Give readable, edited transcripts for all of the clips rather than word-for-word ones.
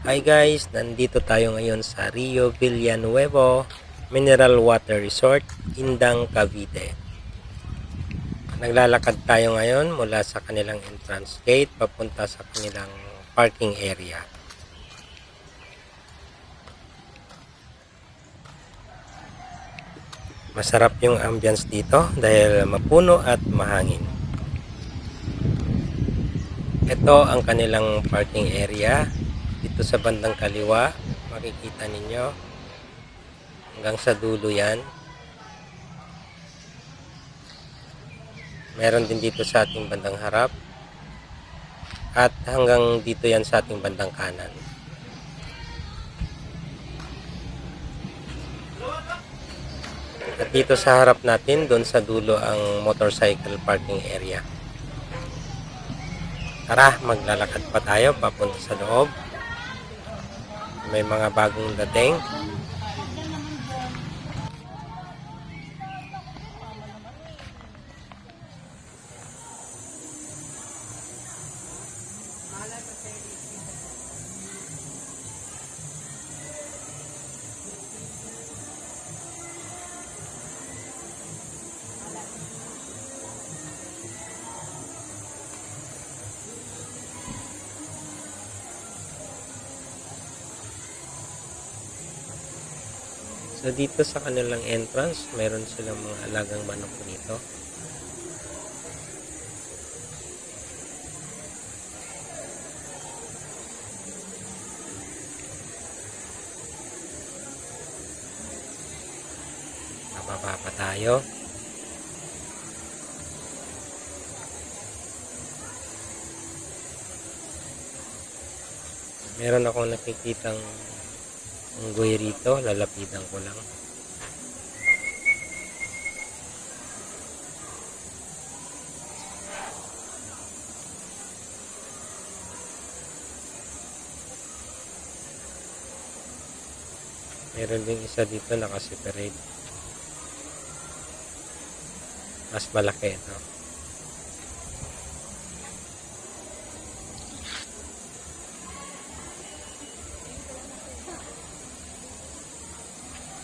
Hi guys, nandito tayo ngayon sa Rio Villanuevo Mineral Water Resort, Indang, Cavite. Naglalakad tayo ngayon mula sa kanilang entrance gate papunta sa kanilang parking area. Masarap yung ambience dito dahil mapuno at mahangin. Ito ang kanilang parking area. Dito sa bandang kaliwa, makikita ninyo hanggang sa dulo yan. Meron din dito sa ating bandang harap. At hanggang dito yan sa ating bandang kanan. At dito sa harap natin, doon sa dulo ang motorcycle parking area. Tara, maglalakad pa tayo papunta sa loob. May mga bagong dating. So dito sa kanilang entrance, mayroon silang mga alagang manok dito. Bababa pa tayo. Meron akong nakikitang unggoy rito, lalapitan ko lang. Meron din isa dito nakaseparate. Mas malaki ito.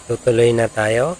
Tutuloy na tayo.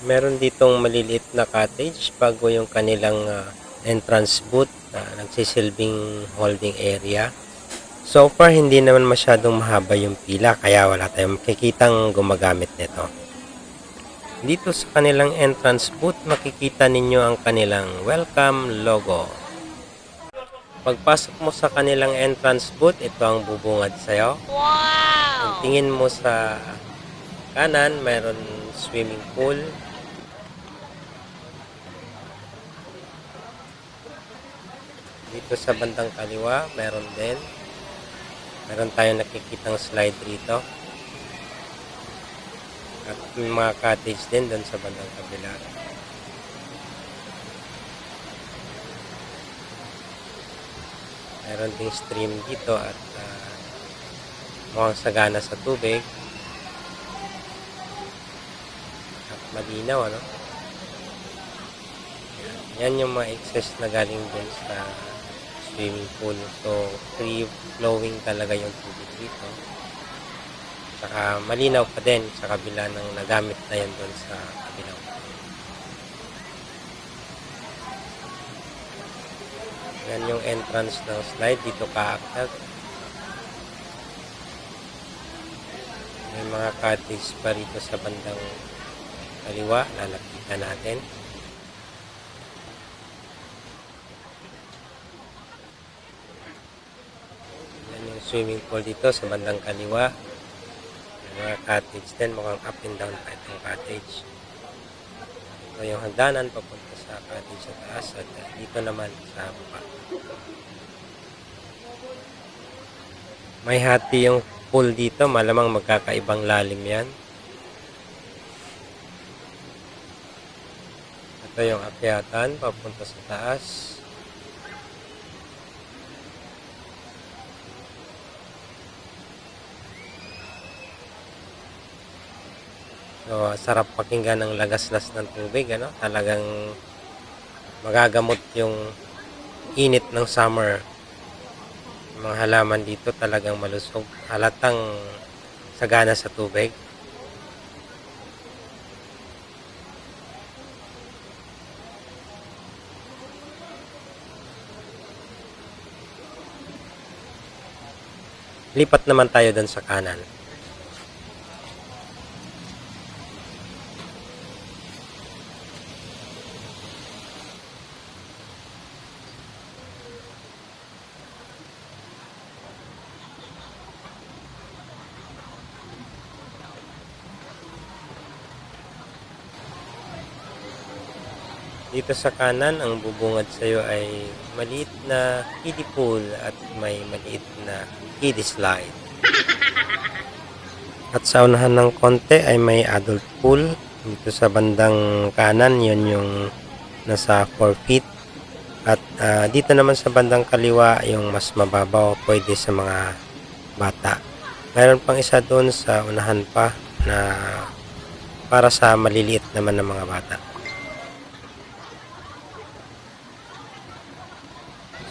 Meron ditong maliliit na cottage bago yung kanilang entrance booth na nagsisilbing holding area. So far, hindi naman masyadong mahaba yung pila kaya wala tayong makikitang gumagamit nito. Dito sa kanilang entrance booth, makikita ninyo ang kanilang welcome logo. Pagpasok mo sa kanilang entrance booth, ito ang bubungad sa'yo. Wow! Kung tingin mo sa kanan, mayroon swimming pool. Dito sa bandang kaliwa, meron din. Meron tayong nakikitang slide rito. At may mga cottage din doon sa bandang kabila. Meron ding stream dito at mukhang sagana sa tubig. At malinaw, ano? Yan yung mga excess na galing dun sa swimming pool. So, free flowing talaga yung tubig dito. Saka malinaw pa din sa kabila ng nagamit na yan dun sa kabilang. Yan yung entrance ng slide. Dito kaakyat. May mga cottage pa rito sa bandang kaliwa. Lalapitan natin. Swimming pool dito sa bandang kaliwa. May mga cottage din, mukhang up and down pa itong cottage. Ito yung hagdanan papunta sa cottage sa taas at dito naman sa baba. May hati yung pool dito, malamang magkakaibang lalim yan. Ito yung akyatan papunta sa taas. So, sarap pakinggan ng lagaslas ng tubig, ano? Talagang magagamot yung init ng summer. Yung mga halaman dito talagang malusog. Halatang sagana sa tubig. Lipat naman tayo dun sa kanan. Dito sa kanan, ang bubungad sa iyo ay maliit na kiddie pool at may maliit na kiddie slide. At sa unahan ng konti ay may adult pool. Dito sa bandang kanan, yun yung nasa 4 feet. At dito naman sa bandang kaliwa, yung mas mababaw, pwede sa mga bata. Mayroon pang isa doon sa unahan pa na para sa maliliit naman ng mga bata.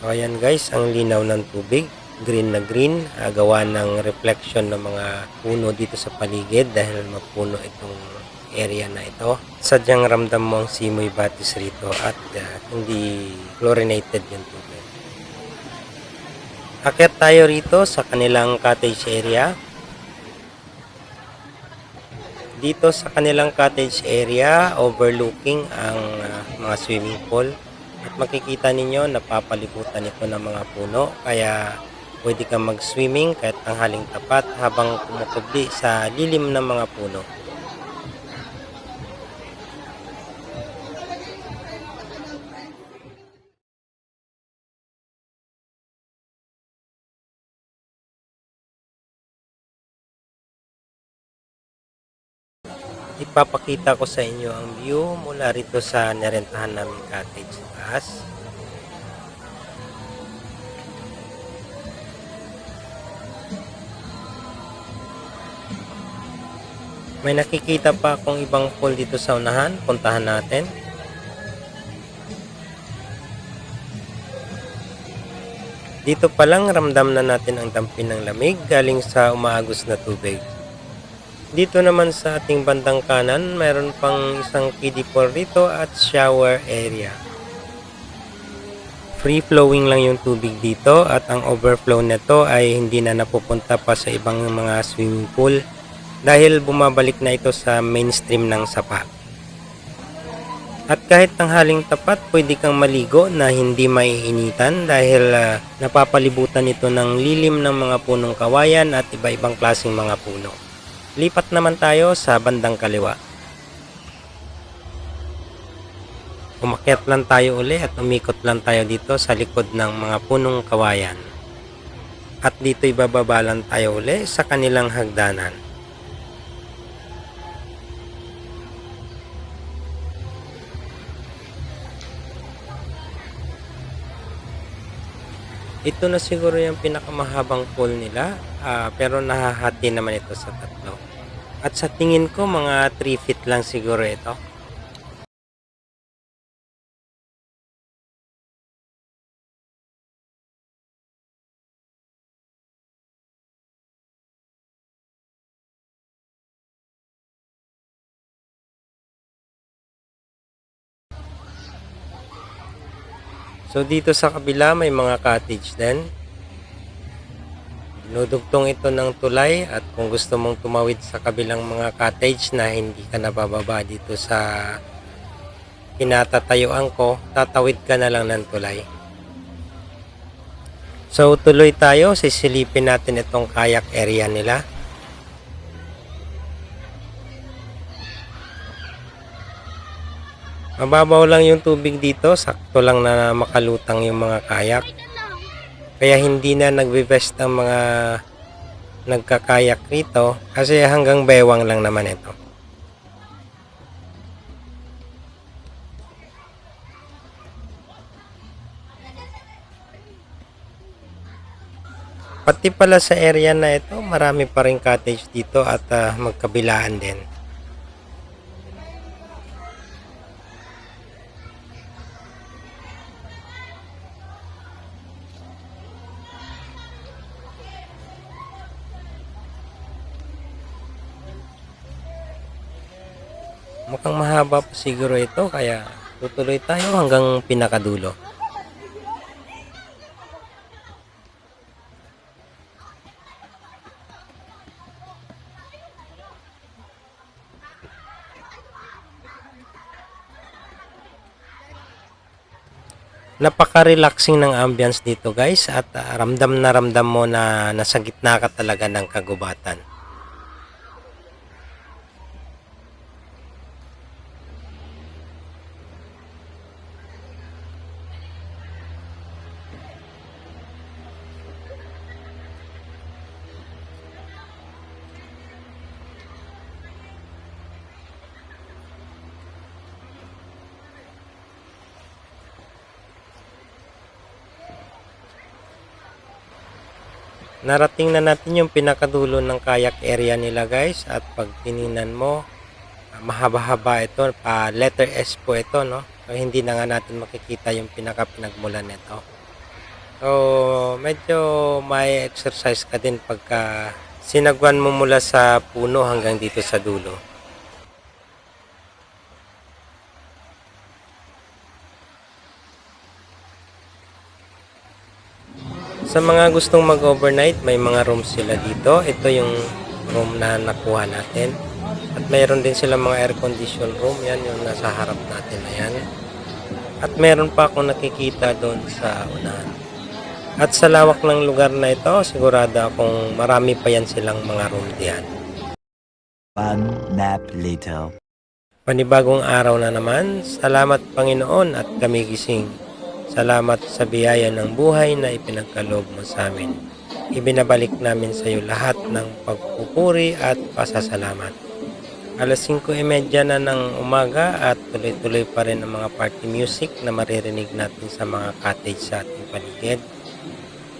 So ayan guys, ang linaw ng tubig, green na green, gawa ng reflection ng mga puno dito sa paligid dahil mapuno itong area na ito. Sadyang ramdam mo ang simoy batis rito at hindi chlorinated yung tubig. Akyat tayo rito sa kanilang cottage area. Dito sa kanilang cottage area, overlooking ang mga swimming pool. At makikita ninyo, napapalibutan ito ng mga puno. Kaya pwede kang mag-swimming kahit tanghaling tapat habang kumukubli sa lilim ng mga puno. Ipapakita ko sa inyo ang view mula rito sa nirentahan namin cottage sa taas. May nakikita pa akong ibang pool dito sa unahan. Puntahan natin. Dito pa lang ramdam na natin ang dampi ng lamig galing sa umaagos na tubig. Dito naman sa ating bandang kanan, mayroon pang isang kiddie pool rito at shower area. Free flowing lang yung tubig dito at ang overflow nito ay hindi na napupunta pa sa ibang mga swimming pool dahil bumabalik na ito sa mainstream ng sapa. At kahit tanghaling tapat, pwede kang maligo na hindi maiinitan dahil napapalibutan ito ng lilim ng mga punong kawayan at iba-ibang klaseng mga puno. Lipat naman tayo sa bandang kaliwa. Umakyat lang tayo uli at umikot lang tayo dito sa likod ng mga punong kawayan. At dito ibababa lang tayo uli sa kanilang hagdanan. Ito na siguro yung pinakamahabang pool nila, pero nahahati naman ito sa tatlo. At sa tingin ko mga 3 feet lang siguro ito. So dito sa kabila may mga cottage din. Dinudugtong ito ng tulay at kung gusto mong tumawid sa kabilang mga cottage na hindi ka nabababa dito sa kinatatayuan ko, tatawid ka na lang ng tulay. So tuloy tayo, sisilipin natin itong kayak area nila. Mababaw lang yung tubig dito, sakto lang na makalutang yung mga kayak. Kaya hindi na nagbe-best ang mga nagkakayak rito kasi hanggang bewang lang naman ito. Pati pala sa area na ito, marami pa rin cottage dito at magkabilaan din. Mukhang mahaba pa siguro ito kaya tutuloy tayo hanggang pinakadulo. Napaka-relaxing ng ambience dito guys at ramdam na ramdam mo na nasa gitna ka talaga ng kagubatan. Narating na natin yung pinakadulo ng kayak area nila guys at pag tiningnan mo mahaba-haba ito, letter S po ito, no? So, hindi na nga natin makikita yung pinagmulan nito. So medyo may exercise ka din pagka sinagwan mo mula sa puno hanggang dito sa dulo. Sa mga gustong mag-overnight, may mga rooms sila dito. Ito yung room na nakuha natin. At mayroon din sila mga air condition room. Yan yung nasa harap natin na yan. At meron pa akong nakikita doon sa unahan. At sa lawak ng lugar na ito, sigurado akong marami pa yan silang mga room diyan. One nap later. Panibagong araw na naman. Salamat Panginoon at kami gising. Salamat sa biyaya ng buhay na ipinagkaloob mo sa amin. Ibinabalik namin sa iyo lahat ng pagpupuri at pasasalamat. Alas 5:30 na ng umaga at tuloy-tuloy pa rin ang mga party music na maririnig natin sa mga cottage sa ating paligid.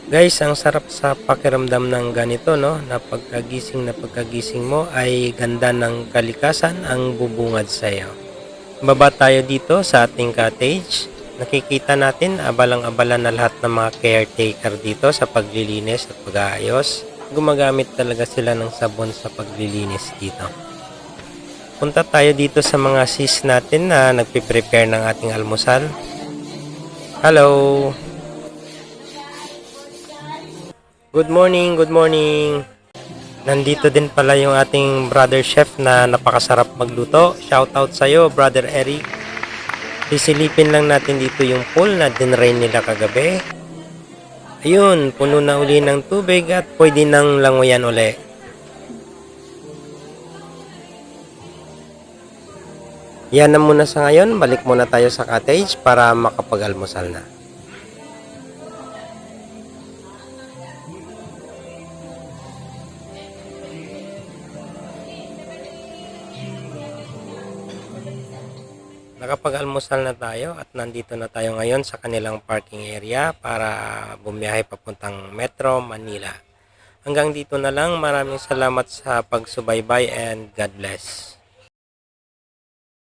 Guys, ang sarap sa pakiramdam ng ganito, no? Na pagkagising mo ay ganda ng kalikasan ang bubungad sa iyo. Baba tayo dito sa ating cottage. Nakikita natin abalang-abala na lahat ng mga caretaker dito sa paglilinis at pag-aayos. Gumagamit talaga sila ng sabon sa paglilinis dito. Punta tayo dito sa mga sis natin na nagpe-prepare ng ating almusal. Hello! Good morning, good morning! Nandito din pala yung ating brother chef na napakasarap magluto. Shout out sa'yo, brother Eric. Sisilipin lang natin dito yung pool na dinrain nila kagabi. Ayun, puno na uli ng tubig at pwede nang langoyan uli. Yan na muna sa ngayon. Balik muna tayo sa cottage para makapag-almusal na. Nakapag-almusal na tayo at nandito na tayo ngayon sa kanilang parking area para bumiyahe papuntang Metro Manila. Hanggang dito na lang, maraming salamat sa pagsubaybay and God bless.